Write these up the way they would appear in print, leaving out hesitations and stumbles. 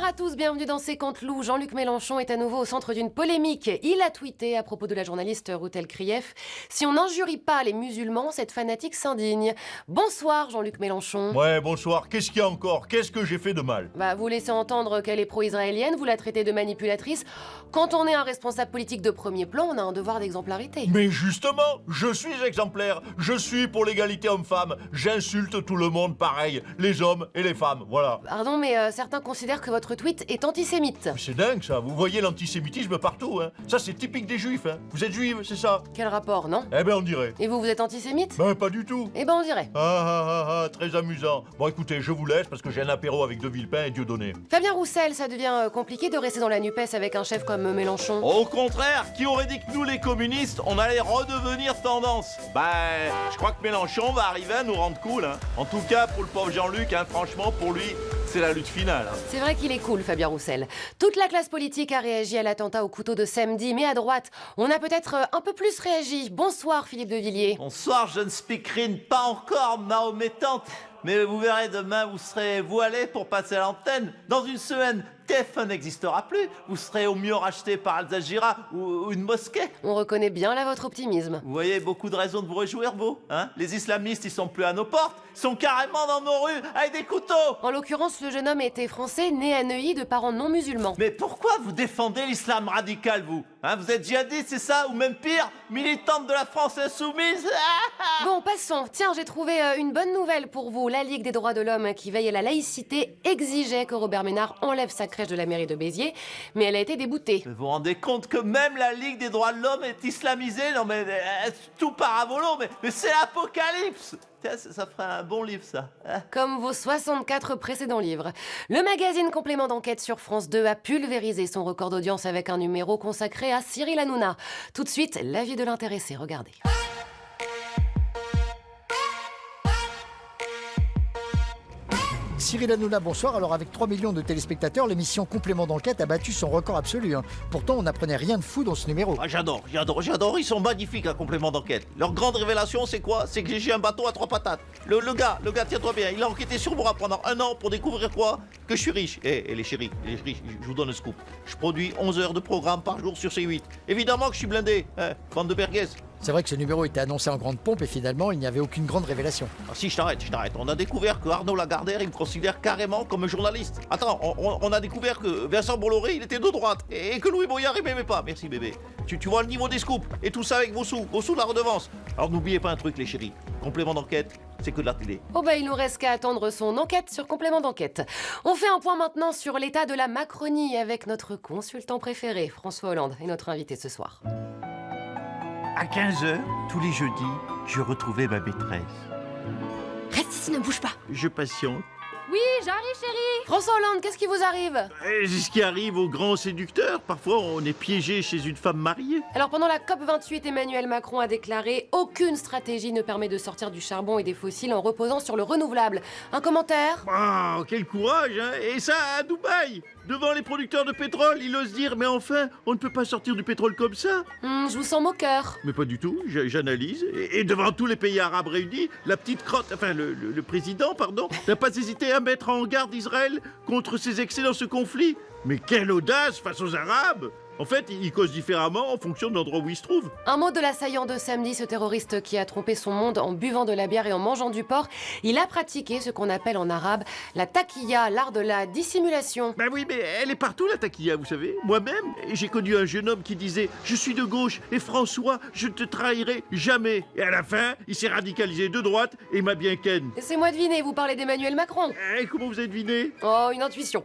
Bonsoir à tous, bienvenue dans C'est Contre Loup. Jean-Luc Mélenchon est à nouveau au centre d'une polémique. Il a tweeté à propos de la journaliste Routel Krief: si on n'injurie pas les musulmans, cette fanatique s'indigne. Bonsoir Jean-Luc Mélenchon. Ouais, bonsoir. Qu'est-ce qu'il y a encore? Qu'est-ce que j'ai fait de mal? Vous laissez entendre qu'elle est pro-israélienne, vous la traitez de manipulatrice. Quand on est un responsable politique de premier plan, on a un devoir d'exemplarité. Mais justement, je suis exemplaire. Je suis pour l'égalité homme-femme. J'insulte tout le monde pareil, les hommes et les femmes, voilà. Pardon, mais certains considèrent que votre tweet est antisémite. Mais c'est dingue ça, vous voyez l'antisémitisme partout, hein. Ça c'est typique des juifs, hein. Vous êtes juive, c'est ça? Quel rapport, non? Eh ben on dirait. Et vous êtes antisémite? Ben pas du tout. Eh ben on dirait. Très amusant. Bon écoutez, je vous laisse parce que j'ai un apéro avec De Villepin et Dieudonné. Fabien Roussel, ça devient compliqué de rester dans la NUPES avec un chef comme Mélenchon. Au contraire, qui aurait dit que nous les communistes, on allait redevenir tendance? Je crois que Mélenchon va arriver à nous rendre cool, hein. En tout cas, pour le pauvre Jean-Luc, hein, franchement, pour lui, c'est la lutte finale. Hein. C'est vrai qu'il est cool, Fabien Roussel. Toute la classe politique a réagi à l'attentat au couteau de samedi, mais à droite, on a peut-être un peu plus réagi. Bonsoir, Philippe de Villiers. Bonsoir, jeune speakerine, pas encore mahométante, mais vous verrez, demain, vous serez voilé pour passer à l'antenne. Dans une semaine, TF1 n'existera plus. Vous serez au mieux racheté par Al Jazeera ou une mosquée. On reconnaît bien là votre optimisme. Vous voyez beaucoup de raisons de vous réjouir, vous, hein? Les islamistes, ils sont plus à nos portes, ils sont carrément dans nos rues avec des couteaux. En l'occurrence, le jeune homme était français, né à Neuilly de parents non musulmans. Mais pourquoi vous défendez l'islam radical, vous, hein? Vous êtes djihadiste, c'est ça? Ou même pire, militante de la France insoumise? Bon, passons. Tiens, j'ai trouvé une bonne nouvelle pour vous. La Ligue des droits de l'homme, qui veille à la laïcité, exigeait que Robert Ménard enlève sa crèche de la mairie de Béziers, mais elle a été déboutée. Vous vous rendez compte que même la Ligue des droits de l'homme est islamisée? Non mais tout paravolo, mais c'est l'apocalypse. Tiens, ça ferait un bon livre, ça. Hein? Comme vos 64 précédents livres. Le magazine Complément d'enquête sur France 2 a pulvérisé son record d'audience avec un numéro consacré à Cyril Hanouna. Tout de suite, l'avis de l'intéressé, regardez. Cyril Hanouna, bonsoir. Alors avec 3 millions de téléspectateurs, l'émission Complément d'enquête a battu son record absolu. Pourtant, on n'apprenait rien de fou dans ce numéro. Ah, j'adore. Ils sont magnifiques, un complément d'enquête. Leur grande révélation, c'est quoi? C'est que j'ai un bateau à 3 patates. Le gars, tiens-toi bien, il a enquêté sur moi pendant 1 an pour découvrir quoi? Que je suis riche. Et les chéris, je vous donne le scoop. Je produis 11 heures de programme par jour sur C8. Évidemment que je suis blindé, hein, bande de merguez. C'est vrai que ce numéro était annoncé en grande pompe et finalement, il n'y avait aucune grande révélation. Ah si, je t'arrête. On a découvert que Arnaud Lagardère, il me considère carrément comme un journaliste. Attends, on a découvert que Vincent Bolloré, il était de droite. Et que Louis Boyard, il m'aimait pas. Merci bébé. Tu vois le niveau des scoops. Et tout ça avec vos sous de la redevance. Alors n'oubliez pas un truc, les chéris. Complément d'enquête, c'est que de la télé. Il nous reste qu'à attendre son enquête sur Complément d'enquête. On fait un point maintenant sur l'état de la Macronie avec notre consultant préféré, François Hollande, et notre invité ce soir. À 15h, tous les jeudis, je retrouvais ma maîtresse. Reste ici, ne bouge pas. Je patiente. Oui, j'arrive, chérie. François Hollande, qu'est-ce qui vous arrive? C'est ce qui arrive aux grands séducteurs. Parfois, on est piégé chez une femme mariée. Alors pendant la COP28, Emmanuel Macron a déclaré: aucune stratégie ne permet de sortir du charbon et des fossiles en reposant sur le renouvelable. Un commentaire? Oh, quel courage, hein! Et ça, à Dubaï! Devant les producteurs de pétrole, il ose dire, mais enfin, on ne peut pas sortir du pétrole comme ça. Je vous sens moqueur. Mais pas du tout, j'analyse. Et devant tous les pays arabes réunis, la petite crotte, enfin le président, pardon, n'a pas hésité à mettre en garde Israël contre ses excès dans ce conflit. Mais quelle audace face aux Arabes! En fait, il cause différemment en fonction de l'endroit où il se trouve. Un mot de l'assaillant de samedi, ce terroriste qui a trompé son monde en buvant de la bière et en mangeant du porc. Il a pratiqué ce qu'on appelle en arabe la taqiya, l'art de la dissimulation. Ben oui, mais elle est partout la taquilla, vous savez. Moi-même, j'ai connu un jeune homme qui disait « Je suis de gauche et François, je ne te trahirai jamais ». Et à la fin, il s'est radicalisé de droite et m'a bien ken. Laissez-moi deviner, vous parlez d'Emmanuel Macron. Comment vous avez deviné? Oh, une intuition.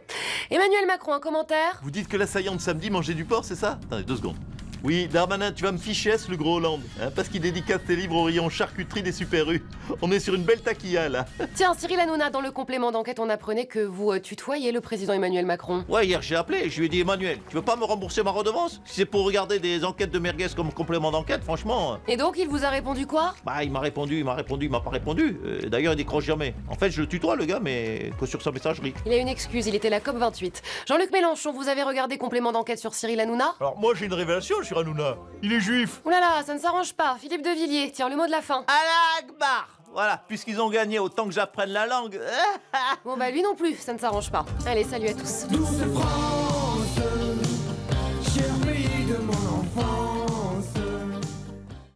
Emmanuel Macron, un commentaire? Vous dites que l'assaillant de samedi mangeait du porc, c'est ça? Attendez, 2 secondes. Oui, Darmanin, tu vas me ficher le gros Hollande, hein, parce qu'il dédicace ses livres au rayon charcuterie des super-U. On est sur une belle taquilla, là. Tiens, Cyril Hanouna, dans le complément d'enquête, on apprenait que vous tutoyez le président Emmanuel Macron. Ouais, hier j'ai appelé, je lui ai dit Emmanuel, tu veux pas me rembourser ma redevance? Si c'est pour regarder des enquêtes de merguez comme complément d'enquête, franchement... Et donc, il vous a répondu quoi? il m'a répondu, il m'a pas répondu. D'ailleurs, il décroche jamais. En fait, je le tutoie, le gars, mais que sur sa messagerie. Il a une excuse, il était la COP28. Jean-Luc Mélenchon, vous avez regardé complément d'enquête sur Cyril Hanouna? Alors moi j'ai une révélation sur Hanouna. Il est juif. Ouh là là, ça ne s'arrange pas. Philippe de Villiers, tiens, le mot de la fin. Allah Akbar! voilà, puisqu'ils ont gagné, autant que j'apprenne la langue. Bon bah lui non plus, ça ne s'arrange pas. Allez, salut à tous. 12 francs